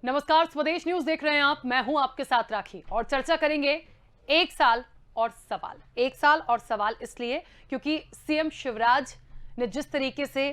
नमस्कार, स्वदेश न्यूज देख रहे हैं आप। मैं हूं आपके साथ राखी और चर्चा करेंगे एक साल और सवाल। एक साल और सवाल इसलिए क्योंकि सीएम शिवराज ने जिस तरीके से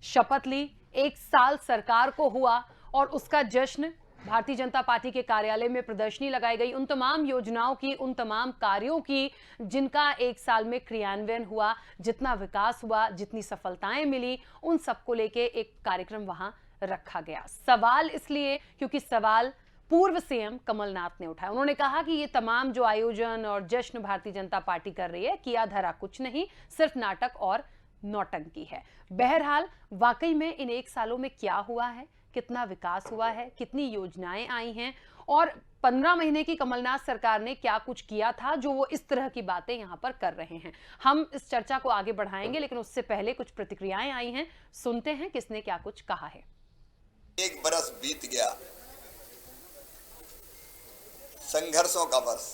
शपथ ली, एक साल सरकार को हुआ और उसका जश्न भारतीय जनता पार्टी के कार्यालय में प्रदर्शनी लगाई गई, उन तमाम योजनाओं की, उन तमाम कार्यों की जिनका एक साल में क्रियान्वयन हुआ, जितना विकास हुआ, जितनी सफलताएं मिली, उन सबको लेके एक कार्यक्रम वहां रखा गया। सवाल इसलिए क्योंकि सवाल पूर्व सीएम कमलनाथ ने उठाया। उन्होंने कहा कि ये तमाम जो आयोजन और जश्न भारतीय जनता पार्टी कर रही है, किया धरा कुछ नहीं, सिर्फ नाटक और नौटंकी है। बहरहाल वाकई में इन एक सालों में क्या हुआ है, कितना विकास हुआ है, कितनी योजनाएं आई हैं और 15 महीने की कमलनाथ सरकार ने क्या कुछ किया था जो वो इस तरह की बातें यहां पर कर रहे हैं। हम इस चर्चा को आगे बढ़ाएंगे, लेकिन उससे पहले कुछ प्रतिक्रियाएं आई हैं, सुनते हैं किसने क्या कुछ कहा है। एक बरस बीत गया, संघर्षों का वर्ष,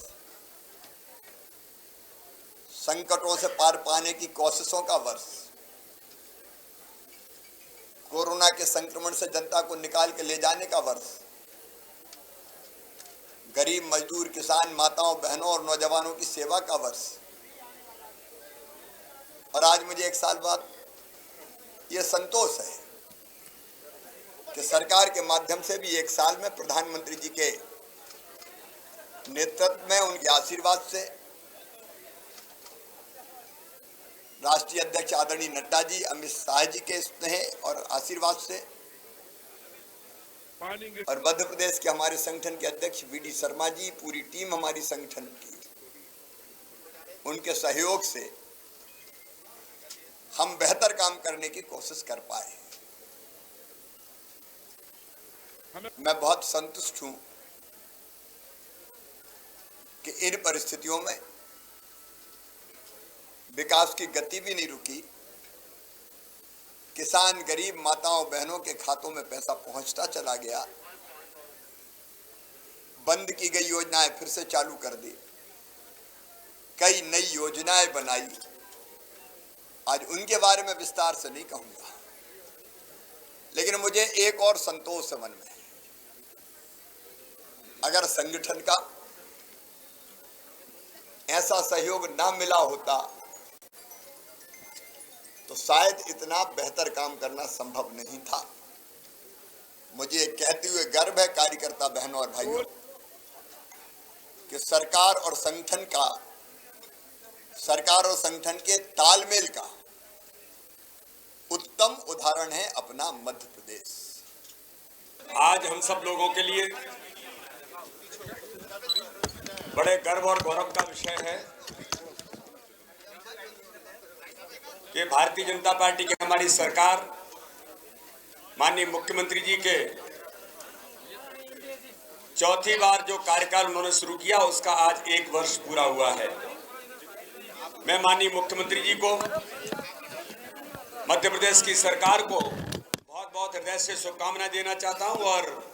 संकटों से पार पाने की कोशिशों का वर्ष, कोरोना के संक्रमण से जनता को निकाल के ले जाने का वर्ष, गरीब मजदूर किसान माताओं बहनों और नौजवानों की सेवा का वर्ष। और आज मुझे एक साल बाद यह संतोष है कि सरकार के माध्यम से भी एक साल में प्रधानमंत्री जी के नेतृत्व में, उनके आशीर्वाद से, राष्ट्रीय अध्यक्ष आदरणीय नड्डा जी, अमित शाह जी के स्नेह और आशीर्वाद से, और मध्य प्रदेश के हमारे संगठन के अध्यक्ष वीडी शर्मा जी, पूरी टीम हमारी संगठन की, उनके सहयोग से हम बेहतर काम करने की कोशिश कर पाए। मैं बहुत संतुष्ट हूं कि इन परिस्थितियों में विकास की गति भी नहीं रुकी, किसान गरीब माताओं बहनों के खातों में पैसा पहुंचता चला गया, बंद की गई योजनाएं फिर से चालू कर दी, कई नई योजनाएं बनाई। आज उनके बारे में विस्तार से नहीं कहूंगा, लेकिन मुझे एक और संतोष है मन में। अगर संगठन का ऐसा सहयोग ना मिला होता तो शायद इतना बेहतर काम करना संभव नहीं था। मुझे कहते हुए गर्व है कार्यकर्ता बहनों और भाइयों कि सरकार और संगठन के तालमेल का उत्तम उदाहरण है अपना मध्य प्रदेश। आज हम सब लोगों के लिए बड़े गर्व और गौरव का विषय है कि भारतीय जनता पार्टी की हमारी सरकार, माननीय मुख्यमंत्री जी के चौथी बार जो कार्यकाल उन्होंने शुरू किया, उसका आज 1 वर्ष पूरा हुआ है। मैं माननीय मुख्यमंत्री जी को, मध्य प्रदेश की सरकार को बहुत बहुत हृदय से शुभकामनाएं देना चाहता हूं और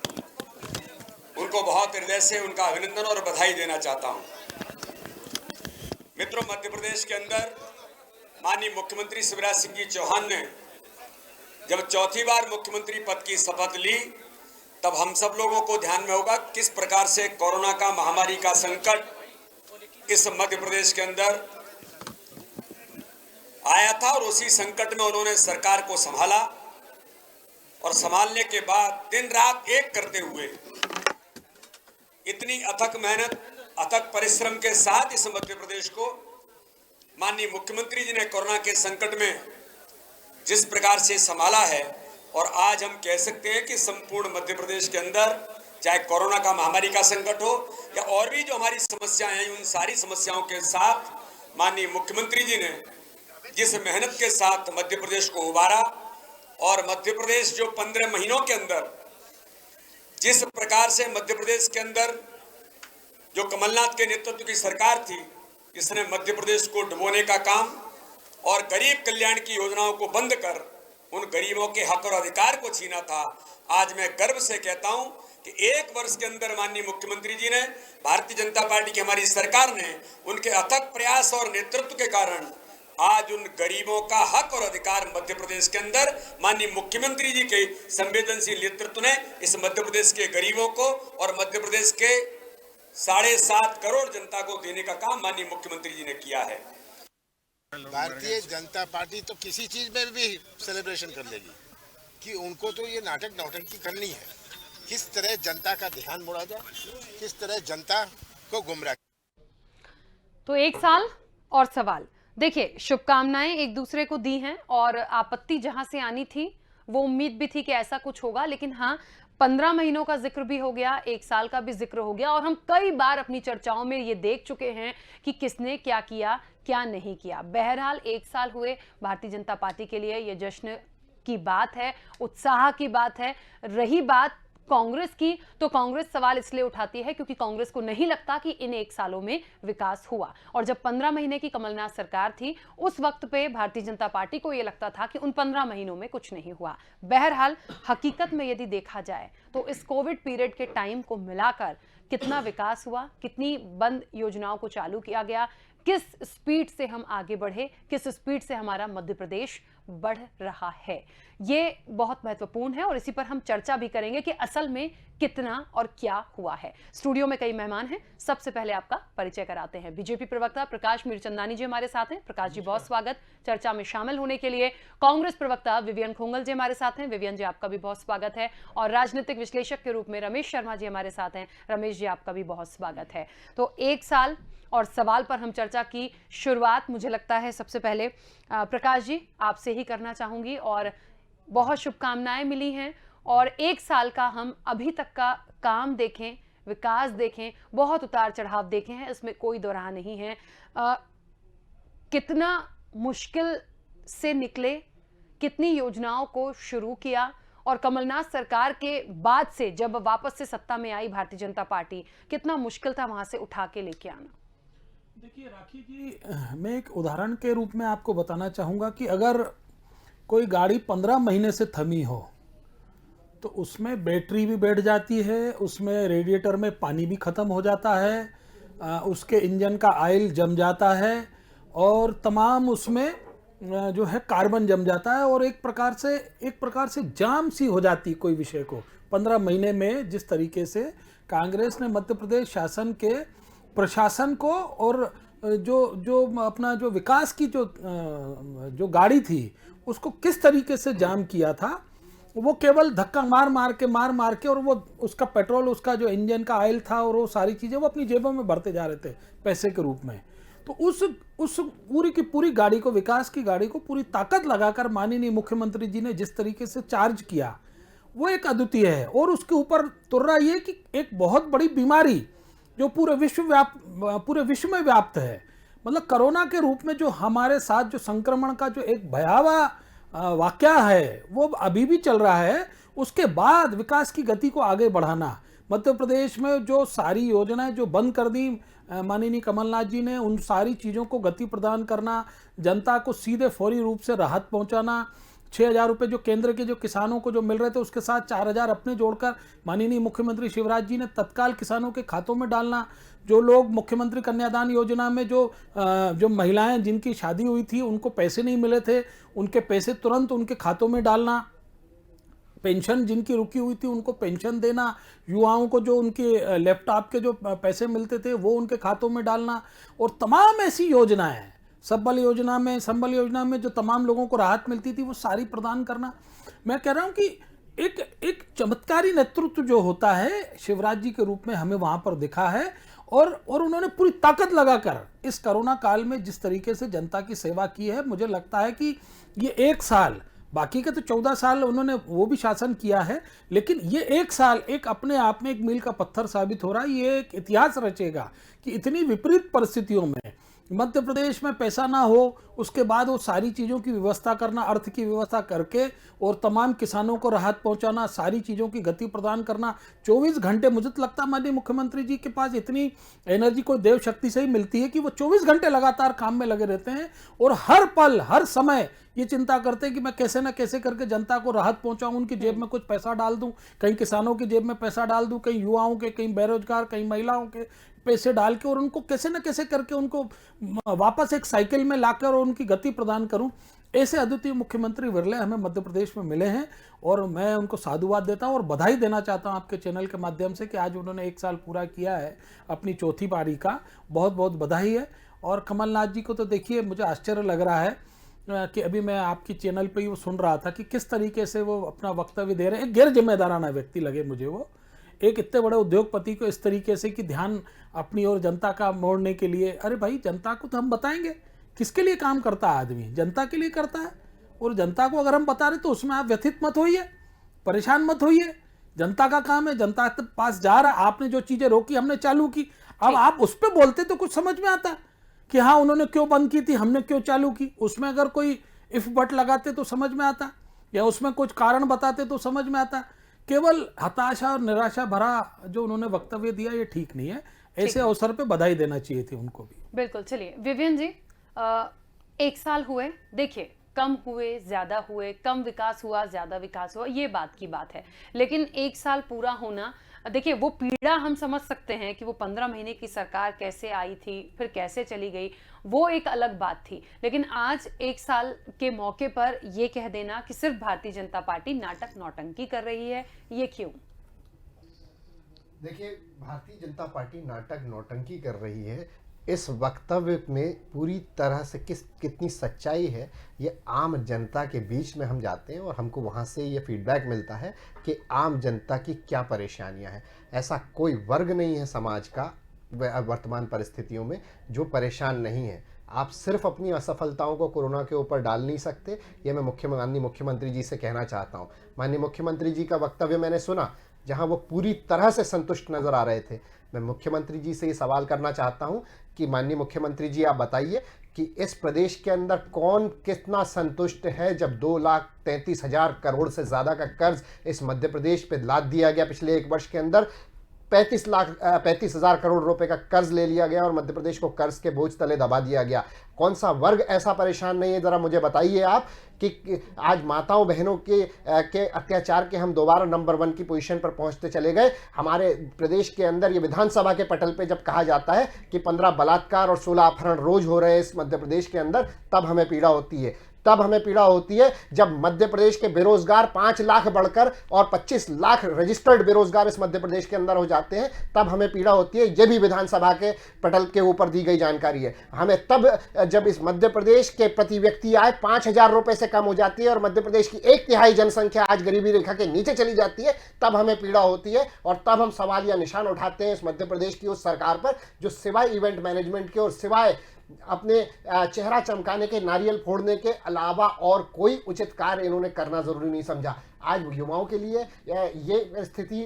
उनको बहुत हृदय से उनका अभिनंदन और बधाई देना चाहता हूं। मित्रों, मध्य प्रदेश के अंदर माननीय मुख्यमंत्री शिवराज सिंह जी चौहान ने जब चौथी बार मुख्यमंत्री पद की शपथ ली, तब हम सब लोगों को ध्यान में होगा किस प्रकार से कोरोना का महामारी का संकट इस मध्य प्रदेश के अंदर आया था और उसी संकट में उन्होंने सरकार को संभाला और संभालने के बाद दिन रात एक करते हुए इतनी अथक मेहनत, अथक परिश्रम के साथ इस मध्य प्रदेश को माननीय मुख्यमंत्री जी ने कोरोना के संकट में जिस प्रकार से संभाला है, और आज हम कह सकते हैं कि संपूर्ण मध्य प्रदेश के अंदर चाहे कोरोना का महामारी का संकट हो या और भी जो हमारी समस्याएं हैं, उन सारी समस्याओं के साथ माननीय मुख्यमंत्री जी ने जिस मेहनत के साथ मध्य प्रदेश को उबारा और मध्य प्रदेश जो 15 महीनों के अंदर जिस प्रकार से मध्य प्रदेश के अंदर जो कमलनाथ के नेतृत्व की सरकार थी, इसने मध्य प्रदेश को डुबोने का काम और गरीब कल्याण की योजनाओं को बंद कर उन गरीबों के हक और अधिकार को छीना था। आज मैं गर्व से कहता हूं कि 1 वर्ष के अंदर माननीय मुख्यमंत्री जी ने, भारतीय जनता पार्टी की हमारी सरकार ने, उनके अथक प्रयास और नेतृत्व के कारण आज उन गरीबों का हक और अधिकार मध्य प्रदेश के अंदर माननीय मुख्यमंत्री जी के संवेदनशील नेतृत्व ने इस मध्य प्रदेश के गरीबों को और मध्य प्रदेश के 7.5 करोड़ जनता को देने का काम माननीय मुख्यमंत्री जी ने किया है। भारतीय जनता पार्टी तो किसी चीज में भी सेलिब्रेशन कर लेगी कि उनको तो ये नाटक नौटंकी करनी है। किस तरह जनता का ध्यान मोड़ा जाए, किस तरह जनता को गुमराह। तो 1 साल और सवाल, देखिए शुभकामनाएं एक दूसरे को दी हैं और आपत्ति जहां से आनी थी वो उम्मीद भी थी कि ऐसा कुछ होगा, लेकिन हाँ 15 महीनों का जिक्र भी हो गया, 1 साल का भी जिक्र हो गया और हम कई बार अपनी चर्चाओं में ये देख चुके हैं कि किसने क्या किया क्या नहीं किया। बहरहाल 1 साल हुए, भारतीय जनता पार्टी के लिए ये जश्न की बात है, उत्साह की बात है। रही बात कांग्रेस की, तो कांग्रेस सवाल इसलिए उठाती है क्योंकि कांग्रेस को नहीं लगता कि इन 1 सालों में विकास हुआ। और जब 15 महीने की कमलनाथ सरकार थी उस वक्त पे भारतीय जनता पार्टी को यह लगता था कि उन 15 महीनों में कुछ नहीं हुआ। बहरहाल हकीकत में यदि देखा जाए तो इस कोविड पीरियड के टाइम को मिलाकर कितना विकास हुआ, कितनी बंद योजनाओं को चालू किया गया, किस स्पीड से हम आगे बढ़े, किस स्पीड से हमारा मध्य प्रदेश बढ़ रहा है, ये बहुत महत्वपूर्ण है और इसी पर हम चर्चा भी करेंगे कि असल में कितना और क्या हुआ है। स्टूडियो में कई मेहमान हैं, सबसे पहले आपका परिचय कराते हैं। बीजेपी प्रवक्ता प्रकाश मीरचंदानी जी हमारे साथ हैं। प्रकाश जी बहुत स्वागत चर्चा में शामिल होने के लिए। कांग्रेस प्रवक्ता विवियन खोंगल जी हमारे साथ हैं। विवियन जी आपका भी बहुत स्वागत है। और राजनीतिक विश्लेषक के रूप में रमेश शर्मा जी हमारे साथ हैं। रमेश जी आपका भी बहुत स्वागत है। तो 1 साल और सवाल पर हम चर्चा की शुरुआत मुझे लगता है सबसे पहले प्रकाश जी आपसे ही करना चाहूंगी। और बहुत शुभकामनाएं मिली हैं और 1 साल का हम अभी तक का काम देखें, विकास देखें, बहुत उतार चढ़ाव देखे हैं, इसमें कोई दो राह नहीं है। कितना मुश्किल से निकले, कितनी योजनाओं को शुरू किया और कमलनाथ सरकार के बाद से जब वापस से सत्ता में आई भारतीय जनता पार्टी, कितना मुश्किल था वहां से उठा के लेके आना। देखिए राखी जी, मैं एक उदाहरण के रूप में आपको बताना चाहूँगा कि अगर कोई गाड़ी 15 महीने से थमी हो तो उसमें बैटरी भी बैठ जाती है, उसमें रेडिएटर में पानी भी ख़त्म हो जाता है, उसके इंजन का ऑयल जम जाता है और तमाम उसमें जो है कार्बन जम जाता है और एक प्रकार से जाम सी हो जाती कोई विषय को। 15 महीने में जिस तरीके से कांग्रेस ने मध्य प्रदेश शासन के प्रशासन को और जो अपना जो विकास की जो गाड़ी थी उसको किस तरीके से जाम किया था, वो केवल धक्का मार के और वो उसका पेट्रोल, उसका जो इंजन का ऑयल था और वो सारी चीज़ें वो अपनी जेबों में भरते जा रहे थे पैसे के रूप में। तो उस पूरी की पूरी गाड़ी को, विकास की गाड़ी को पूरी ताकत लगाकर माननीय मुख्यमंत्री जी ने जिस तरीके से चार्ज किया वो एक अद्वितीय है। और उसके ऊपर तुर्रा ये कि एक बहुत बड़ी बीमारी जो पूरे विश्व में व्याप्त है, मतलब कोरोना के रूप में जो हमारे साथ जो संक्रमण का जो एक भयावह वाकया है वो अभी भी चल रहा है। उसके बाद विकास की गति को आगे बढ़ाना, मध्य प्रदेश में जो सारी योजनाएं जो बंद कर दी माननीय कमलनाथ जी ने, उन सारी चीज़ों को गति प्रदान करना, जनता को सीधे फौरी रूप से राहत पहुंचाना, 6,000 रुपये जो केंद्र के जो किसानों को जो मिल रहे थे उसके साथ 4,000 अपने जोड़कर माननीय मुख्यमंत्री शिवराज जी ने तत्काल किसानों के खातों में डालना, जो लोग मुख्यमंत्री कन्यादान योजना में जो महिलाएं जिनकी शादी हुई थी उनको पैसे नहीं मिले थे, उनके पैसे तुरंत उनके खातों में डालना, पेंशन जिनकी रुकी हुई थी उनको पेंशन देना, युवाओं को जो उनके लैपटॉप के जो पैसे मिलते थे वो उनके खातों में डालना और तमाम ऐसी योजनाएं, संबल योजना में जो तमाम लोगों को राहत मिलती थी वो सारी प्रदान करना। मैं कह रहा हूं कि एक चमत्कारी नेतृत्व जो होता है शिवराज जी के रूप में हमें वहां पर दिखा है और उन्होंने पूरी ताकत लगाकर इस कोरोना काल में जिस तरीके से जनता की सेवा की है, मुझे लगता है कि ये 1 साल, बाकी के तो 14 साल उन्होंने वो भी शासन किया है, लेकिन ये 1 साल एक अपने आप में एक मील का पत्थर साबित हो रहा है। ये एक इतिहास रचेगा कि इतनी विपरीत परिस्थितियों में मध्य प्रदेश में पैसा ना हो, उसके बाद वो सारी चीज़ों की व्यवस्था करना, अर्थ की व्यवस्था करके और तमाम किसानों को राहत पहुंचाना, सारी चीज़ों की गति प्रदान करना। 24 घंटे, मुझे तो लगता है माननीय मुख्यमंत्री जी के पास इतनी एनर्जी कोई देव शक्ति से ही मिलती है कि वो 24 घंटे लगातार काम में लगे रहते हैं और हर पल हर समय ये चिंता करते हैं कि मैं कैसे ना कैसे करके जनता को राहत पहुंचाऊं, उनकी जेब में कुछ पैसा डाल दूं, कहीं किसानों की जेब में पैसा डाल दूं, कहीं युवाओं के, कहीं बेरोजगार, कहीं महिलाओं के पैसे डाल के और उनको कैसे ना कैसे करके उनको वापस एक साइकिल में लाकर उनकी गति प्रदान करूं। ऐसे अद्वितीय मुख्यमंत्री विरले हमें मध्य प्रदेश में मिले हैं और मैं उनको साधुवाद देता हूं और बधाई देना चाहता हूं आपके चैनल के माध्यम से कि आज उन्होंने 1 साल पूरा किया है अपनी चौथी पारी का। बहुत बहुत बधाई है। और कमलनाथ जी को तो देखिए, मुझे आश्चर्य लग रहा है कि अभी मैं आपकी चैनल पे ही वो सुन रहा था कि किस तरीके से वो अपना वक्तव्य दे रहे हैं। एक गैर जिम्मेदाराना व्यक्ति लगे मुझे वो, एक इतने बड़े उद्योगपति को इस तरीके से कि ध्यान अपनी और जनता का मोड़ने के लिए। अरे भाई, जनता को तो हम बताएंगे किसके लिए काम करता है आदमी, जनता के लिए करता है। और जनता को अगर हम बता रहे तो उसमें आप व्यथित मत होइए, परेशान मत होइए। जनता का काम है, जनता के पास जा रहा है। आपने जो चीजें रोकी हमने चालू की, अब आप उस पर बोलते तो कुछ समझ में आता कि हाँ उन्होंने क्यों बंद की थी, हमने क्यों चालू की। उसमें अगर कोई इफ बट लगाते तो समझ में आता, या उसमें कुछ कारण बताते तो समझ में आता। केवल हताशा और निराशा भरा जो उन्होंने वक्तव्य दिया ये ठीक नहीं है। ऐसे अवसर पे बधाई देना चाहिए थी उनको भी। बिल्कुल। चलिए विवियन जी, 1 साल हुए, देखिए कम हुए ज्यादा हुए, कम विकास हुआ ज्यादा विकास हुआ, ये बात की बात है। लेकिन 1 साल पूरा होना, देखिए वो पीड़ा हम समझ सकते हैं कि वो 15 महीने की सरकार कैसे आई थी, फिर कैसे चली गई, वो एक अलग बात थी। लेकिन आज 1 साल के मौके पर ये कह देना कि सिर्फ भारतीय जनता पार्टी नाटक नौटंकी कर रही है, ये क्यों? देखिए, भारतीय जनता पार्टी नाटक नौटंकी कर रही है, इस वक्तव्य में पूरी तरह से कितनी सच्चाई है ये आम जनता के बीच में हम जाते हैं और हमको वहाँ से ये फीडबैक मिलता है कि आम जनता की क्या परेशानियाँ हैं। ऐसा कोई वर्ग नहीं है समाज का वर्तमान परिस्थितियों में जो परेशान नहीं है। आप सिर्फ अपनी असफलताओं को कोरोना के ऊपर डाल नहीं सकते, ये मैं माननीय मुख्यमंत्री जी से कहना चाहता हूँ। माननीय मुख्यमंत्री जी का वक्तव्य मैंने सुना जहां वो पूरी तरह से संतुष्ट नजर आ रहे थे। मैं मुख्यमंत्री जी से ये सवाल करना चाहता हूं कि माननीय मुख्यमंत्री जी आप बताइए कि इस प्रदेश के अंदर कौन कितना संतुष्ट है जब 2,33,000 करोड़ से ज़्यादा का कर्ज इस मध्य प्रदेश पे लाद दिया गया। पिछले 1 वर्ष के अंदर 35,000 करोड़ रुपए का कर्ज ले लिया गया और मध्य प्रदेश को कर्ज के बोझ तले दबा दिया गया। कौन सा वर्ग ऐसा परेशान नहीं है? ज़रा मुझे बताइए आप कि आज माताओं बहनों के अत्याचार के हम दोबारा नंबर 1 की पोजीशन पर पहुंचते चले गए। हमारे प्रदेश के अंदर ये विधानसभा के पटल पे जब कहा जाता है कि 15 बलात्कार और 16 अपहरण रोज हो रहे हैं इस मध्य प्रदेश के अंदर, तब हमें पीड़ा होती है। तब हमें पीड़ा होती है जब मध्य प्रदेश के बेरोजगार 5 लाख बढ़कर और 25 लाख रजिस्टर्ड बेरोजगार इस मध्य प्रदेश के अंदर हो जाते हैं, तब हमें पीड़ा होती है। ये भी विधानसभा के पटल के ऊपर दी गई जानकारी है। हमें तब जब इस मध्य प्रदेश के प्रति व्यक्ति आय 5,000 रुपए से कम हो जाती है और मध्य प्रदेश की 1/3 जनसंख्या आज गरीबी रेखा के नीचे चली जाती है, तब हमें पीड़ा होती है। और तब हम सवाल या निशान उठाते हैं इस मध्य प्रदेश की उस सरकार पर जो सिवाय इवेंट मैनेजमेंट के और सिवाय अपने चेहरा चमकाने के, नारियल फोड़ने के अलावा और कोई उचित कार्य इन्होंने करना जरूरी नहीं समझा। आज युवाओं के लिए ये स्थिति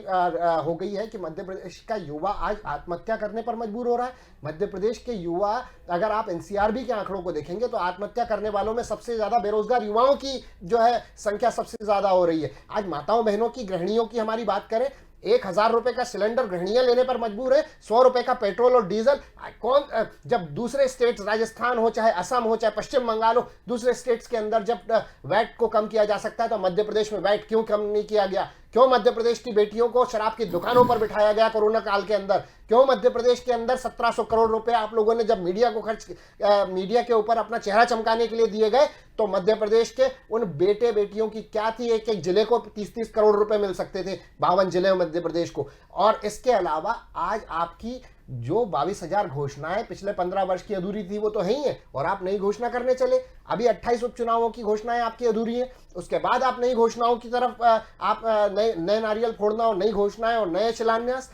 हो गई है कि मध्य प्रदेश का युवा आज आत्महत्या करने पर मजबूर हो रहा है। मध्य प्रदेश के युवा, अगर आप एनसीआरबी के आंकड़ों को देखेंगे तो आत्महत्या करने वालों में सबसे ज्यादा बेरोजगार युवाओं की जो है संख्या सबसे ज्यादा हो रही है। आज माताओं बहनों की, गृहिणियों की हमारी बात करें, 1,000 रुपए का सिलेंडर गृहिणियां लेने पर मजबूर है, 100 रुपए का पेट्रोल और डीजल। कौन, जब दूसरे स्टेट्स, राजस्थान हो चाहे असम हो चाहे पश्चिम बंगाल हो, दूसरे स्टेट्स के अंदर जब वैट को कम किया जा सकता है तो मध्य प्रदेश में वैट क्यों कम नहीं किया गया? क्यों मध्य प्रदेश की बेटियों को शराब की दुकानों पर बिठाया गया कोरोना काल के अंदर? क्यों मध्य प्रदेश के अंदर 1700 करोड़ रुपए आप लोगों ने जब मीडिया को मीडिया के ऊपर अपना चेहरा चमकाने के लिए दिए गए, तो मध्य प्रदेश के उन बेटे बेटियों की क्या थी? एक एक जिले को 30-30 करोड़ रुपए मिल सकते थे, 52 जिले मध्य प्रदेश को। और इसके अलावा आज आपकी जो 22,000 घोषणाएं पिछले 15 वर्ष की अधूरी थी वो तो है ही है, और आप नई घोषणा करने चले। अभी 28 उपचुनावों की घोषणाएं आपकी अधूरी हैं, उसके बाद आप नई घोषणाओं की तरफ आप नए नारियल फोड़ना और नई घोषणाएं और नए शिलान्यास।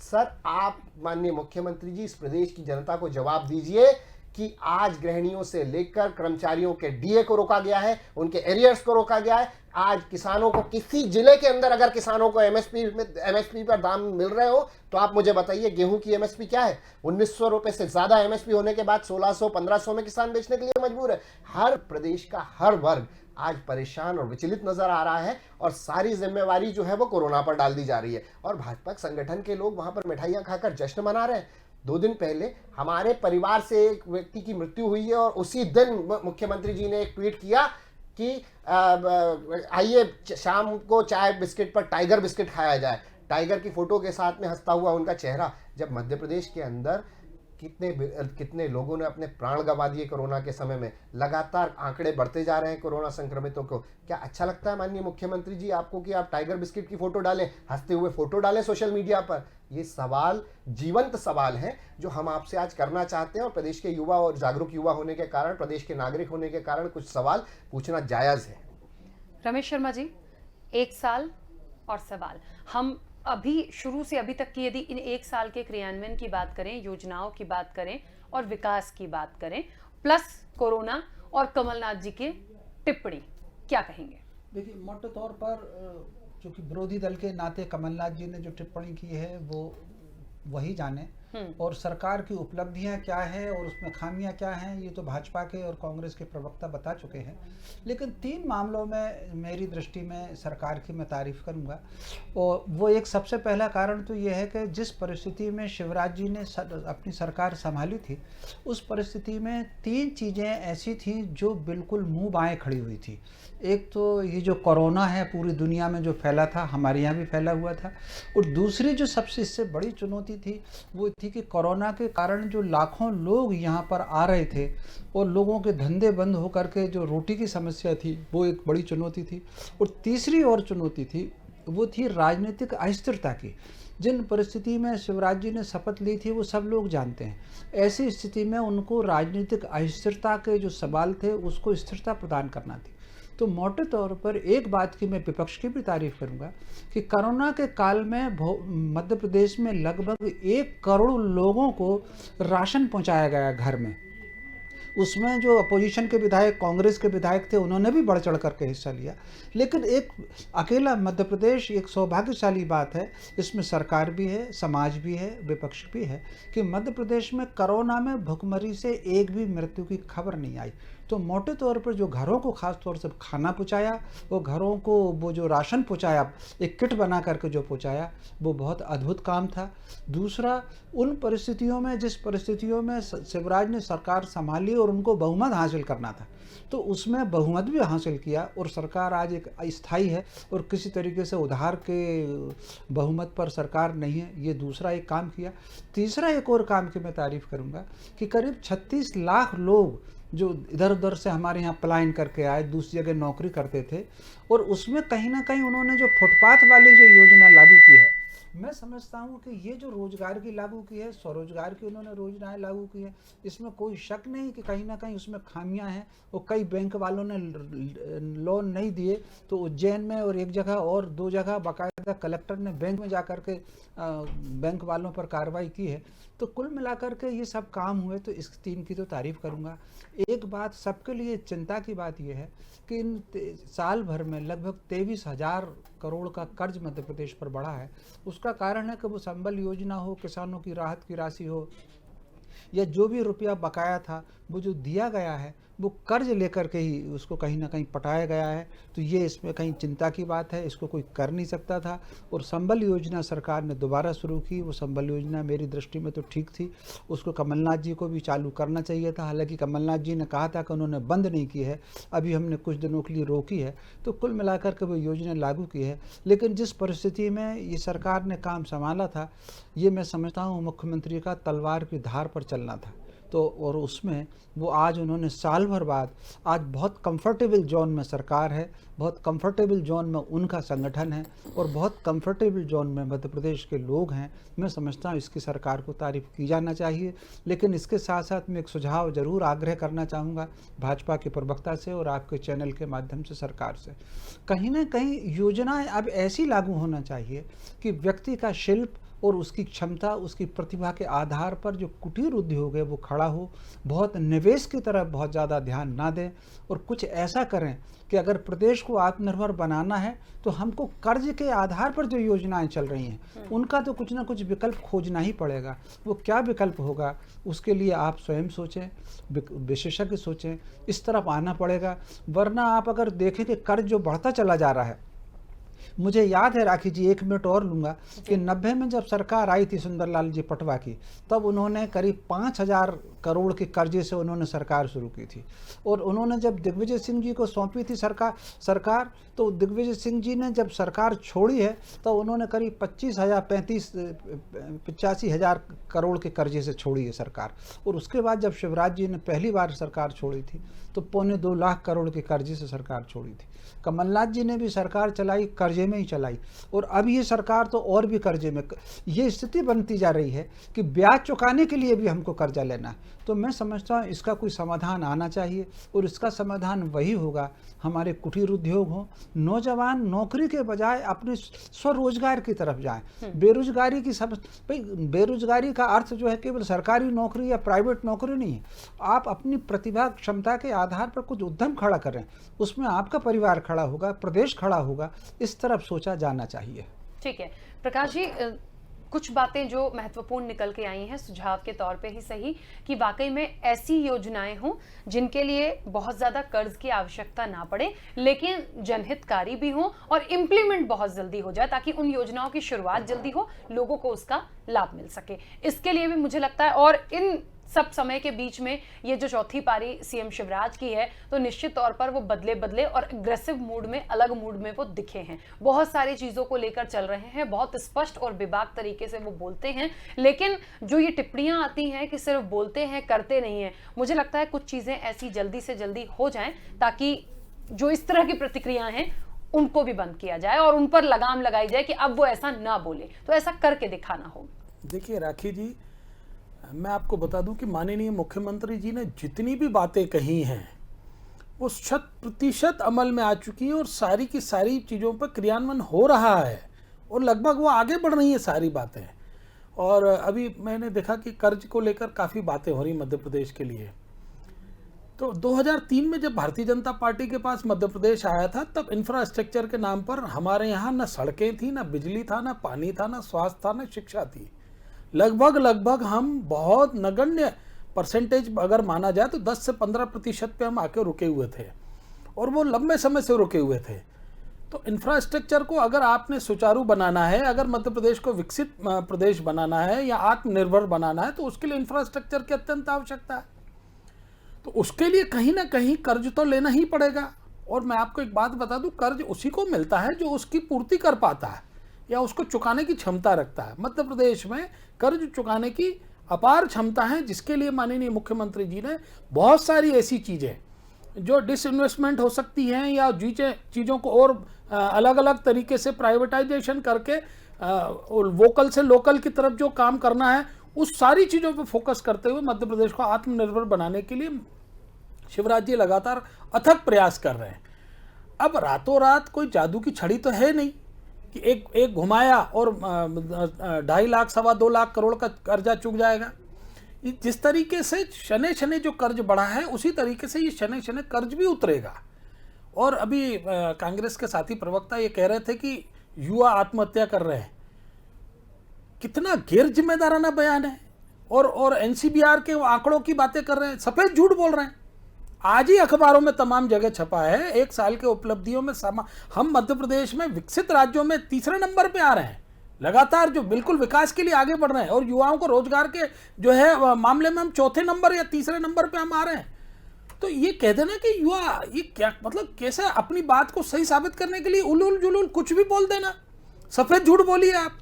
सर, आप माननीय मुख्यमंत्री जी इस प्रदेश की जनता को जवाब दीजिए कि आज गृहिणियों से लेकर कर्मचारियों के डीए को रोका गया है, उनके एरियर्स को रोका गया है। आज किसानों को किसी जिले के अंदर अगर किसानों को एमएसपी पर दाम मिल रहे हो तो आप मुझे बताइए गेहूं की एमएसपी क्या है? 1,900 रुपए से ज्यादा एमएसपी होने के बाद 1,600-1,500 में किसान बेचने के लिए मजबूर है। हर प्रदेश का हर वर्ग आज परेशान और विचलित नजर आ रहा है और सारी जिम्मेवारी जो है वो कोरोना पर डाल दी जा रही है। और भाजपा संगठन के लोग वहां पर मिठाइयां खाकर जश्न मना रहे हैं। 2 दिन पहले हमारे परिवार से एक व्यक्ति की मृत्यु हुई है और उसी दिन मुख्यमंत्री जी ने एक ट्वीट किया कि आइए शाम को चाय बिस्किट पर टाइगर बिस्किट खाया जाए। टाइगर की फोटो के साथ में हंसता हुआ उनका चेहरा। जब मध्य प्रदेश के अंदर कितने लोगों ने अपने प्राण गंवा दिए कोरोना के समय में। लगातार आंकड़े बढ़ते जा रहे हैं कोरोना संक्रमितों को। क्या अच्छा लगता है माननीय मुख्यमंत्री जी आपको कि आप टाइगर बिस्किट की फोटो डालें, हंसते हुए फोटो डालें सोशल मीडिया पर? ये सवाल जीवंत सवाल हैं जो हम आपसे आज करना चाहते हैं, और प्रदेश के युवा और जागरूक युवा होने के कारण, प्रदेश के नागरिक होने के कारण कुछ सवाल पूछना जायज़ है। रमेश शर्मा जी, 1 साल और सवाल, हम अभी शुरू से अभी तक की यदि इन 1 साल के क्रियान्वयन की बात करें, योजनाओं की बात करें और विकास की बात करें, प्लस कोरोना और कमलनाथ जी की टिप्पणी, क्या कहेंगे? देखिए, मोटे तौर पर चूंकि विरोधी दल के नाते कमलनाथ जी ने जो टिप्पणी की है वो वही जाने, और सरकार की उपलब्धियां क्या है और उसमें खामियां क्या हैं ये तो भाजपा के और कांग्रेस के प्रवक्ता बता चुके हैं। लेकिन 3 मामलों में मेरी दृष्टि में सरकार की मैं तारीफ करूंगा, और वो एक सबसे पहला कारण तो ये है कि जिस परिस्थिति में शिवराज जी ने अपनी सरकार संभाली थी, उस परिस्थिति में 3 चीज़ें ऐसी थी जो बिल्कुल मुँह बाएँ खड़ी हुई थी। एक तो ये जो कोरोना है पूरी दुनिया में जो फैला था, हमारे यहाँ भी फैला हुआ था, और दूसरी जो सबसे इससे बड़ी चुनौती थी वो थी कि कोरोना के कारण जो लाखों लोग यहाँ पर आ रहे थे और लोगों के धंधे बंद होकर के जो रोटी की समस्या थी वो एक बड़ी चुनौती थी। और तीसरी और चुनौती थी वो थी राजनीतिक अस्थिरता की। जिन परिस्थिति में शिवराज जी ने शपथ ली थी वो सब लोग जानते हैं। ऐसी स्थिति में उनको राजनीतिक अस्थिरता के जो सवाल थे उसको स्थिरता प्रदान करना थी। तो मोटे तौर पर एक बात की मैं विपक्ष की भी तारीफ करूंगा कि कोरोना के काल में मध्य प्रदेश में लगभग 1 करोड़ लोगों को राशन पहुंचाया गया घर में। उसमें जो अपोजिशन के विधायक, कांग्रेस के विधायक थे, उन्होंने भी बढ़ चढ़ करके हिस्सा लिया। लेकिन एक अकेला मध्य प्रदेश एक सौभाग्यशाली बात है, इसमें सरकार भी है, समाज भी है, विपक्ष भी है, कि मध्य प्रदेश में कोरोना में भुखमरी से एक भी मृत्यु की खबर नहीं आई। तो मोटे तौर पर जो घरों को खास तौर से खाना पहुँचाया, वो घरों को वो जो राशन पहुँचाया, एक किट बना करके जो पहुँचाया, वो बहुत अद्भुत काम था। दूसरा, उन परिस्थितियों में जिस परिस्थितियों में शिवराज ने सरकार संभाली और उनको बहुमत हासिल करना था, तो उसमें बहुमत भी हासिल किया और सरकार आज एक अस्थायी है और किसी तरीके से उधार के बहुमत पर सरकार नहीं है। ये दूसरा एक काम किया। तीसरा एक और काम की मैं तारीफ करूँगा कि करीब 36 लाख लोग जो इधर उधर से हमारे यहाँ पलायन करके आए, दूसरी जगह नौकरी करते थे, और उसमें कहीं ना कहीं उन्होंने जो फुटपाथ वाली जो योजना लागू की है, मैं समझता हूँ कि ये जो रोजगार की लागू की है, स्वरोजगार की उन्होंने योजनाएं लागू की है, इसमें कोई शक नहीं कि कहीं ना कहीं उसमें खामियां हैं। और कई बैंक वालों ने लोन नहीं दिए, तो उज्जैन में और एक जगह और 2 जगह बाकायदा कलेक्टर ने बैंक में जा कर के बैंक वालों पर कार्रवाई की है। तो कुल मिलाकर के ये सब काम हुए, तो इस 3 की तो तारीफ करूँगा। एक बात सबके लिए चिंता की बात यह है कि इन साल भर में लगभग 23,000 करोड़ का कर्ज मध्य प्रदेश पर बढ़ा है। उसका कारण है कि वो संबल योजना हो, किसानों की राहत की राशि हो, या जो भी रुपया बकाया था वो जो दिया गया है वो कर्ज लेकर के ही उसको कहीं ना कहीं पटाया गया है। तो ये इसमें कहीं चिंता की बात है, इसको कोई कर नहीं सकता था। और संबल योजना सरकार ने दोबारा शुरू की, वो संबल योजना मेरी दृष्टि में तो ठीक थी, उसको कमलनाथ जी को भी चालू करना चाहिए था। हालांकि कमलनाथ जी ने कहा था कि उन्होंने बंद नहीं की है, अभी हमने कुछ दिनों के लिए रोकी है। तो कुल मिलाकर के वो योजना लागू की है। लेकिन जिस परिस्थिति में ये सरकार ने काम संभाला था, ये मैं समझता हूँ मुख्यमंत्री का तलवार की धार पर चलना था। तो और उसमें वो आज उन्होंने साल भर बाद आज बहुत कंफर्टेबल जोन में सरकार है, बहुत कंफर्टेबल जोन में उनका संगठन है और बहुत कंफर्टेबल जोन में मध्य प्रदेश के लोग हैं। मैं समझता हूँ इसकी सरकार को तारीफ की जाना चाहिए। लेकिन इसके साथ साथ मैं एक सुझाव जरूर आग्रह करना चाहूँगा भाजपा के प्रवक्ता से और आपके चैनल के माध्यम से सरकार से, कहीं ना कहीं योजनाएं अब ऐसी लागू होना चाहिए कि व्यक्ति का शिल्प और उसकी क्षमता, उसकी प्रतिभा के आधार पर जो कुटीर उद्योग है वो खड़ा हो। बहुत निवेश की तरफ बहुत ज़्यादा ध्यान ना दें और कुछ ऐसा करें कि अगर प्रदेश को आत्मनिर्भर बनाना है तो हमको कर्ज के आधार पर जो योजनाएं चल रही हैं उनका तो कुछ ना कुछ विकल्प खोजना ही पड़ेगा। वो क्या विकल्प होगा उसके लिए आप स्वयं सोचें, विशेषज्ञ सोचें, इस तरफ आना पड़ेगा। वरना आप अगर देखें कि कर्ज जो बढ़ता चला जा रहा है, मुझे याद है राखी जी, 1 मिनट और लूँगा, कि 90 में जब सरकार आई थी सुंदरलाल जी पटवा की, तब उन्होंने करीब 5,000 करोड़ के कर्जे से उन्होंने सरकार शुरू की थी। और उन्होंने जब दिग्विजय सिंह जी को सौंपी थी सरकार, तो दिग्विजय सिंह जी ने जब सरकार छोड़ी है तो उन्होंने करीब 85,000 करोड़ के कर्जे से छोड़ी है सरकार। और उसके बाद जब शिवराज जी ने पहली बार सरकार छोड़ी थी तो 2.25 लाख करोड़ के कर्जे से सरकार छोड़ी थी। कमलनाथ जी ने भी सरकार चलाई, कर्जे में ही चलाई, और अब ये सरकार तो और भी कर्जे में। ये स्थिति बनती जा रही है कि ब्याज चुकाने के लिए भी हमको कर्जा लेना है। तो मैं समझता हूँ इसका कोई समाधान आना चाहिए, और इसका समाधान वही होगा, हमारे कुटीर उद्योग हो, नौजवान नौकरी के बजाय अपने स्वरोजगार की तरफ जाएं। बेरोजगारी की बेरोजगारी का अर्थ जो है केवल सरकारी नौकरी या प्राइवेट नौकरी नहीं है। आप अपनी प्रतिभा क्षमता के आधार पर कुछ उद्यम खड़ा करें, उसमें आपका परिवार खड़ा होगा, प्रदेश खड़ा होगा। इस तरफ सोचा जाना चाहिए। ठीक है प्रकाश जी, कुछ बातें जो महत्वपूर्ण निकल के आई हैं सुझाव के तौर पे ही सही, कि वाकई में ऐसी योजनाएं हों जिनके लिए बहुत ज़्यादा कर्ज की आवश्यकता ना पड़े, लेकिन जनहितकारी भी हों और इम्प्लीमेंट बहुत जल्दी हो जाए, ताकि उन योजनाओं की शुरुआत जल्दी हो, लोगों को उसका लाभ मिल सके। इसके लिए भी मुझे लगता है, और इन सब समय के बीच में ये जो चौथी पारी सीएम शिवराज की है, तो निश्चित तौर पर वो बदले और अग्रेसिव मूड में, अलग मूड में वो दिखे हैं, बहुत सारी चीज़ों को लेकर चल रहे हैं, बहुत स्पष्ट और बेबाक तरीके से वो बोलते हैं। लेकिन जो ये टिप्पणियां आती हैं कि सिर्फ बोलते हैं करते नहीं हैं, मुझे लगता है कुछ चीज़ें ऐसी जल्दी से जल्दी हो जाएं ताकि जो इस तरह की प्रतिक्रियाएं हैं उनको भी बंद किया जाए और उन पर लगाम लगाई जाए कि अब वो ऐसा ना बोले। तो ऐसा करके दिखाना होगा। देखिए राखी जी, मैं आपको बता दूं कि माननीय मुख्यमंत्री जी ने जितनी भी बातें कही हैं वो 100% अमल में आ चुकी हैं, और सारी की सारी चीज़ों पर क्रियान्वयन हो रहा है, और लगभग वो आगे बढ़ रही हैं सारी बातें। और अभी मैंने देखा कि कर्ज को लेकर काफ़ी बातें हो रही मध्य प्रदेश के लिए। तो 2003 में जब भारतीय जनता पार्टी के पास मध्य प्रदेश आया था, तब इंफ्रास्ट्रक्चर के नाम पर हमारे यहाँ न सड़कें थी, न बिजली था, न पानी था, न स्वास्थ्य था, न शिक्षा थी। लगभग हम बहुत नगण्य परसेंटेज अगर माना जाए तो 10 से 15% पे हम आके रुके हुए थे, और वो लंबे समय से रुके हुए थे। तो इंफ्रास्ट्रक्चर को अगर आपने सुचारू बनाना है, अगर मध्य प्रदेश को विकसित प्रदेश बनाना है या आत्मनिर्भर बनाना है, तो उसके लिए इंफ्रास्ट्रक्चर की अत्यंत आवश्यकता है। तो उसके लिए कहीं ना कहीं कर्ज तो लेना ही पड़ेगा। और मैं आपको एक बात बता दूं, कर्ज उसी को मिलता है जो उसकी पूर्ति कर पाता है या उसको चुकाने की क्षमता रखता है। मध्य प्रदेश में कर्ज चुकाने की अपार क्षमता है, जिसके लिए माननीय मुख्यमंत्री जी ने बहुत सारी ऐसी चीज़ें जो डिसइन्वेस्टमेंट हो सकती हैं या चीज़ों को और अलग अलग तरीके से प्राइवेटाइजेशन करके वोकल से लोकल की तरफ जो काम करना है, उस सारी चीज़ों पर फोकस करते हुए मध्य प्रदेश को आत्मनिर्भर बनाने के लिए शिवराज जी लगातार अथक प्रयास कर रहे हैं। अब रातों रात कोई जादू की छड़ी तो है नहीं कि एक घुमाया और 2.5 लाख 2.25 लाख करोड़ का कर्जा चुक जाएगा। जिस तरीके से शने जो कर्ज बढ़ा है, उसी तरीके से ये शने कर्ज भी उतरेगा। और अभी कांग्रेस के साथी प्रवक्ता ये कह रहे थे कि युवा आत्महत्या कर रहे हैं। कितना गैर जिम्मेदाराना बयान है, और एनसीबीआर के आंकड़ों की बातें कर रहे हैं, सफेद झूठ बोल रहे हैं। आज ही अखबारों में तमाम जगह छपा है, 1 साल के उपलब्धियों में हम मध्य प्रदेश में विकसित राज्यों में 3रे नंबर पे आ रहे हैं, लगातार जो बिल्कुल विकास के लिए आगे बढ़ रहे हैं, और युवाओं को रोजगार के जो है मामले में हम 4थे नंबर या 3रे नंबर पे हम आ रहे हैं। तो ये कह देना कि युवा ये क्या मतलब, कैसे अपनी बात को सही साबित करने के लिए उलूल जुलूल कुछ भी बोल देना, सफेद झूठ बोलिए। आप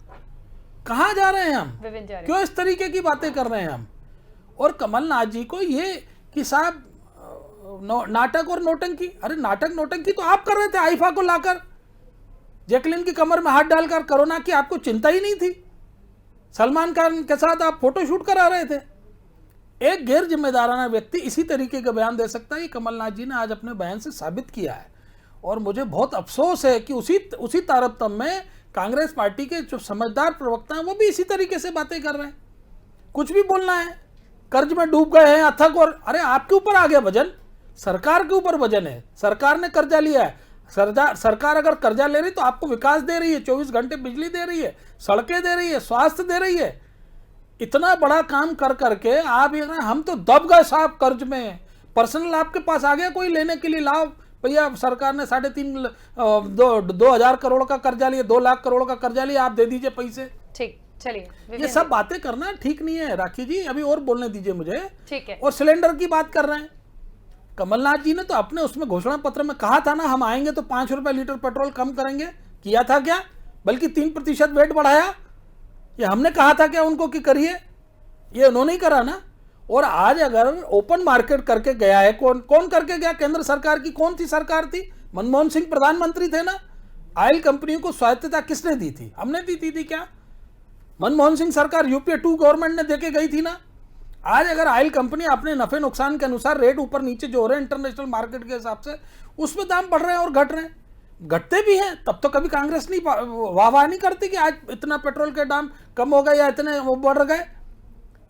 कहाँ जा रहे हैं हम, क्यों इस तरीके की बातें कर रहे हैं हम? और कमलनाथ जी को ये कि साहब नाटक और नौटंकी, अरे नाटक नौटंकी तो आप कर रहे थे आईफा को लाकर, जैकलिन की कमर में हाथ डालकर। कोरोना की आपको चिंता ही नहीं थी। सलमान खान के साथ आप फोटोशूट करा रहे थे। एक गैर जिम्मेदाराना व्यक्ति इसी तरीके का बयान दे सकता है, ये कमलनाथ जी ने आज अपने बयान से साबित किया है। और मुझे बहुत अफसोस है कि उसी तारतम्य में कांग्रेस पार्टी के जो समझदार प्रवक्ता हैं वो भी इसी तरीके से बातें कर रहे हैं। कुछ भी बोलना है, कर्ज में डूब गए हैं अथक, और अरे आपके ऊपर आ गया वजन, सरकार के ऊपर वजन है। सरकार ने कर्जा लिया है। सरकार अगर कर्जा ले रही तो आपको विकास दे रही है, 24 घंटे बिजली दे रही है, सड़कें दे रही है, स्वास्थ्य दे रही है। इतना बड़ा काम कर करके आप ये हम तो दब गए साहब कर्ज में। पर्सनल आपके पास आ गया कोई लेने के लिए, लाओ भैया सरकार ने 2,500 करोड़ का कर्जा लिया, 2 लाख करोड़ का कर्जा लिया, आप दे दीजिए पैसे। ठीक, चलिए ये विवेक सब बातें करना ठीक नहीं है राखी जी, अभी और बोलने दीजिए मुझे। ठीक है। और सिलेंडर की बात कर रहे हैं, कमलनाथ जी ने तो अपने उसमें घोषणा पत्र में कहा था ना, हम आएंगे तो 5 रुपए लीटर पेट्रोल कम करेंगे, किया था क्या? बल्कि 3% वेट बढ़ाया। ये हमने कहा था क्या उनको कि करिए? ये उन्होंने ही करा ना। और आज अगर ओपन मार्केट करके गया है, कौन करके गया? केंद्र सरकार की कौन सी सरकार थी? मनमोहन सिंह प्रधानमंत्री थे ना। ऑयल कंपनियों को स्वायत्तता किसने दी थी? हमने दी थी क्या? मनमोहन सिंह सरकार यूपीए 2 गवर्नमेंट ने देके गई थी ना। आज अगर ऑयल कंपनी अपने नफे नुकसान के अनुसार रेट ऊपर नीचे जो हो रहे हैं इंटरनेशनल मार्केट के हिसाब से, उसमें दाम बढ़ रहे हैं और घट रहे हैं, घटते भी हैं, तब तो कभी कांग्रेस नहीं वाह नहीं करती कि आज इतना पेट्रोल के दाम कम हो गए या इतने वो बढ़ गए।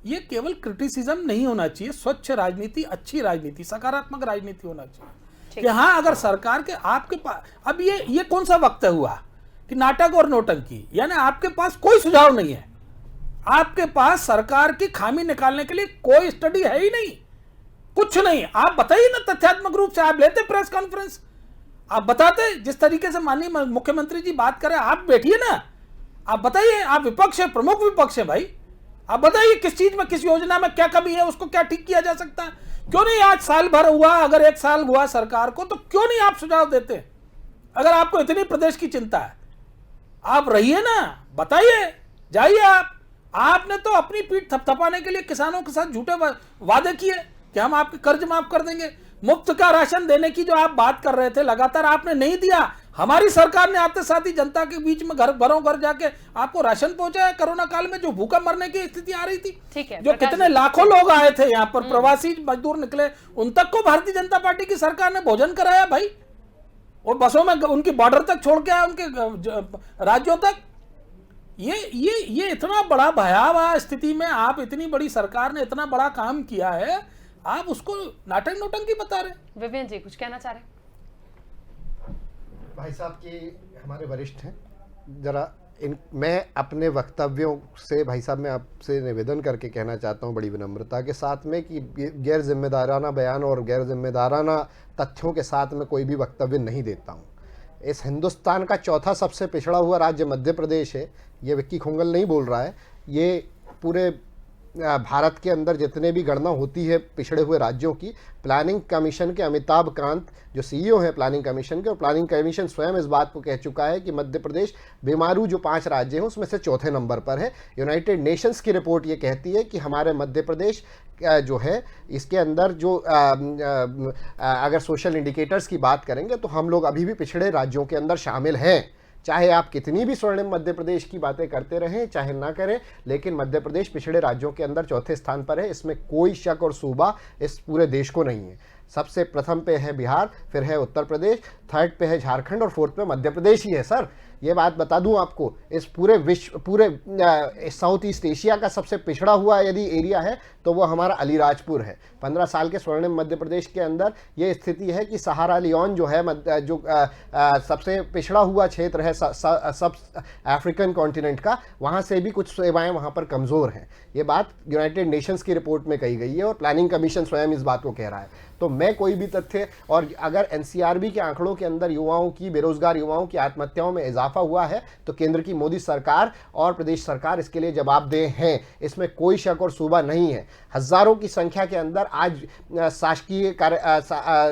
ये केवल क्रिटिसिज्म नहीं होना चाहिए, स्वच्छ राजनीति, अच्छी राजनीति, सकारात्मक राजनीति होना चाहिए। कि हाँ, अगर सरकार के आपके पास अब ये कौन सा वक्त हुआ कि नाटक और नौटंकी, यानी आपके पास कोई सुझाव नहीं है, आपके पास सरकार की खामी निकालने के लिए कोई स्टडी है ही नहीं, कुछ नहीं। आप बताइए ना तथ्यात्मक रूप से, आप लेते प्रेस कॉन्फ्रेंस, आप बताते जिस तरीके से माननीय मुख्यमंत्री जी बात करें, आप बैठिए ना, आप बताइए। आप विपक्ष है, प्रमुख विपक्ष है भाई, आप बताइए किस चीज में, किस योजना में क्या कमी है, उसको क्या ठीक किया जा सकता है? क्यों नहीं? आज साल भर हुआ, अगर 1 साल हुआ सरकार को, तो क्यों नहीं आप सुझाव देते? अगर आपको इतनी प्रदेश की चिंता है, आप रहिए ना, बताइए, जाइए आप। आपने तो अपनी पीठ थपथपाने के लिए किसानों के साथ झूठे वादे किए कि हम आपके कर्ज माफ कर देंगे। मुफ्त का राशन देने की जो आप बात कर रहे थे लगातार, आपने नहीं दिया। हमारी सरकार ने आते साथ ही जनता के बीच में घरों घर जाके आपको राशन पहुंचाया। कोरोना काल में जो भूखा मरने की स्थिति आ रही थी, ठीक है, जो कितने लाखों लोग आए थे यहाँ पर, प्रवासी मजदूर निकले, उन तक को भारतीय जनता पार्टी की सरकार ने भोजन कराया भाई, और बसों में उनकी बॉर्डर तक छोड़ के आया, उनके राज्यों तक। ये इतना बड़ा भयावह स्थिति में आप, इतनी बड़ी सरकार ने इतना बड़ा काम किया है, आप उसको नाटक नौटंकी बता रहे। विवेक जी कुछ कहना चाह रहे? भाई साहब की हमारे वरिष्ठ हैं, जरा मैं अपने वक्तव्यों से भाई साहब मैं आपसे निवेदन करके कहना चाहता हूं बड़ी विनम्रता के साथ में कि गैर जिम्मेदाराना बयान और गैर जिम्मेदाराना तथ्यों के साथ में कोई भी वक्तव्य नहीं देता हूं। इस हिंदुस्तान का चौथा सबसे पिछड़ा हुआ राज्य मध्य प्रदेश है, ये विक्की खुंगल नहीं बोल रहा है, ये पूरे भारत के अंदर जितने भी गणना होती है पिछड़े हुए राज्यों की, प्लानिंग कमीशन के अमिताभ कांत जो सीईओ हैं प्लानिंग कमीशन के, और प्लानिंग कमीशन स्वयं इस बात को कह चुका है कि मध्य प्रदेश बेमारू जो 5 राज्य हैं उसमें से चौथे नंबर पर है। यूनाइटेड नेशंस की रिपोर्ट ये कहती है कि हमारे मध्य प्रदेश जो है इसके अंदर जो अगर सोशल इंडिकेटर्स की बात करेंगे तो हम लोग अभी भी पिछड़े राज्यों के अंदर शामिल हैं। चाहे आप कितनी भी स्वर्णिम मध्य प्रदेश की बातें करते रहें, चाहे ना करें, लेकिन मध्य प्रदेश पिछड़े राज्यों के अंदर चौथे स्थान पर है। इसमें कोई शक और सूबा इस पूरे देश को नहीं है। सबसे प्रथम पे है बिहार, फिर है उत्तर प्रदेश, थर्ड पे है झारखंड और फोर्थ पे मध्य प्रदेश ही है। सर ये बात बता दूं आपको, इस पूरे विश्व, पूरे साउथ ईस्ट एशिया का सबसे पिछड़ा हुआ यदि एरिया है तो वो हमारा अलीराजपुर है। 15 साल के स्वर्णिम मध्य प्रदेश के अंदर ये स्थिति है कि सहारा लियोन जो है जो सबसे पिछड़ा हुआ क्षेत्र है सब अफ्रीकन कॉन्टिनेंट का, वहाँ से भी कुछ सेवाएं वहाँ पर कमज़ोर हैं। ये बात यूनाइटेड नेशंस की रिपोर्ट में कही गई है और प्लानिंग कमीशन स्वयं इस बात को कह रहा है। तो मैं कोई भी तथ्य, और अगर एनसीआरबी के आंकड़ों के अंदर युवाओं की, बेरोजगार युवाओं की आत्महत्याओं में इजाफा हुआ है तो केंद्र की मोदी सरकार और प्रदेश सरकार इसके लिए जवाबदेह हैं, इसमें कोई शक और सूबा नहीं है। हजारों की संख्या के अंदर आज शासकीय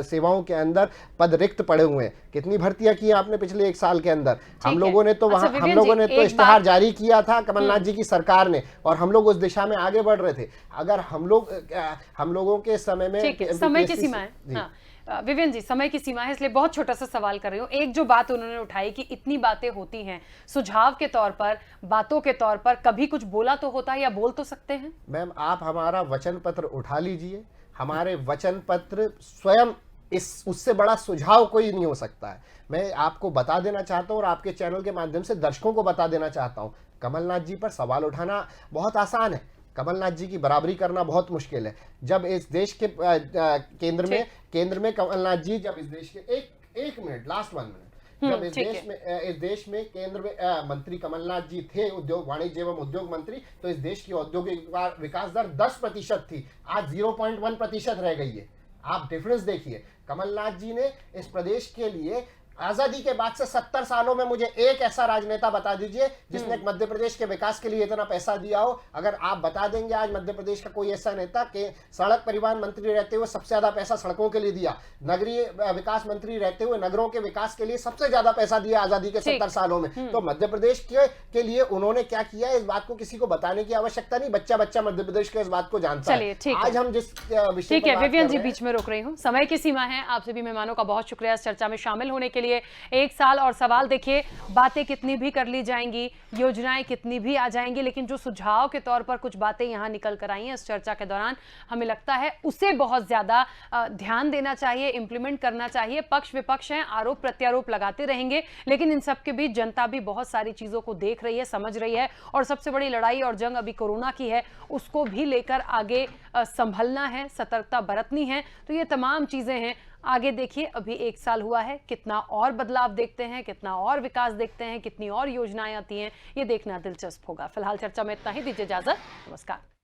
सेवाओं के अंदर पद रिक्त पड़े हुए हैं। कितनी भर्तियां की आपने पिछले 1 साल के अंदर? हम लोगों ने तो वहां हम लोगों ने तो इश्तेहार जारी किया था कमलनाथ जी की सरकार ने, और हम लोग उस दिशा में आगे बढ़ रहे थे। अगर हम लोगों के समय में समय की सीमा है। हाँ विवेक जी, समय की सीमा है, इसलिए बहुत छोटा सा सवाल कर रही हूँ। एक जो बात उन्होंने उठाई कि इतनी बातें होती हैं, सुझाव के तौर पर, बातों के तौर पर, कभी कुछ बोला तो होता है या बोल तो सकते हैं? मैम आप हमारा वचन पत्र उठा लीजिए, हमारे वचन पत्र स्वयं उससे बड़ा सुझाव कोई नहीं हो सकता है। मैं आपको बता देना चाहता हूँ और आपके चैनल के माध्यम से दर्शकों को बता देना चाहता हूँ, कमलनाथ जी पर सवाल उठाना बहुत आसान है, कमलनाथ जी की बराबरी करना बहुत मुश्किल है। जब इस देश के केंद्र में कमलनाथ जी, जब इस देश के एक मिनट, लास्ट 1 मिनट, जब इस देश में केंद्र में मंत्री कमलनाथ जी थे, उद्योग वाणिज्य एवं उद्योग मंत्री, तो इस देश की औद्योगिक विकास दर 10% थी, आज 0.1% रह गई है। आप डिफरेंस देखिए, कमलनाथ जी ने इस प्रदेश के लिए आजादी के बाद से 70 सालों में मुझे एक ऐसा राजनेता बता दीजिए जिसने मध्य प्रदेश के विकास के लिए इतना पैसा दिया हो। अगर आप बता देंगे आज मध्य प्रदेश का कोई ऐसा नेता कि सड़क परिवहन मंत्री रहते हुए सबसे ज्यादा पैसा सड़कों के लिए दिया, नगरीय विकास मंत्री रहते हुए नगरों के विकास के लिए सबसे ज्यादा पैसा दिया आजादी के 70 सालों में, तो मध्य प्रदेश के लिए उन्होंने क्या किया इस बात को किसी को बताने की आवश्यकता नहीं, बच्चा बच्चा मध्य प्रदेश के इस बात को जानता है। आज हम जिस विषय ठीक है, विवियन जी बीच में रोक रही हूं, समय की सीमा है। आप सभी मेहमानों का बहुत शुक्रिया इस चर्चा में शामिल होने के लिए। एक साल और सवाल, देखिए बातें कितनी भी कर ली जाएंगी, योजनाएं कितनी भी आ जाएंगी, लेकिन जो सुझाव के तौर पर कुछ बातें यहां निकल कर आई हैं इस चर्चा के दौरान, हमें लगता है उसे बहुत ज्यादा ध्यान देना चाहिए, इंप्लीमेंट करना चाहिए। पक्ष विपक्ष हैं, आरोप प्रत्यारोप लगाते रहेंगे, लेकिन इन सब के बीच जनता भी बहुत सारी चीजों को देख रही है, समझ रही है, और सबसे बड़ी लड़ाई और जंग अभी कोरोना की है, उसको भी लेकर आगे संभलना है, सतर्कता बरतनी है। तो ये तमाम चीजें हैं। आगे देखिए, अभी 1 साल हुआ है, कितना और बदलाव देखते हैं, कितना और विकास देखते हैं, कितनी और योजनाएं आती हैं, ये देखना दिलचस्प होगा। फिलहाल चर्चा में इतना ही, दीजिए इजाजत, नमस्कार।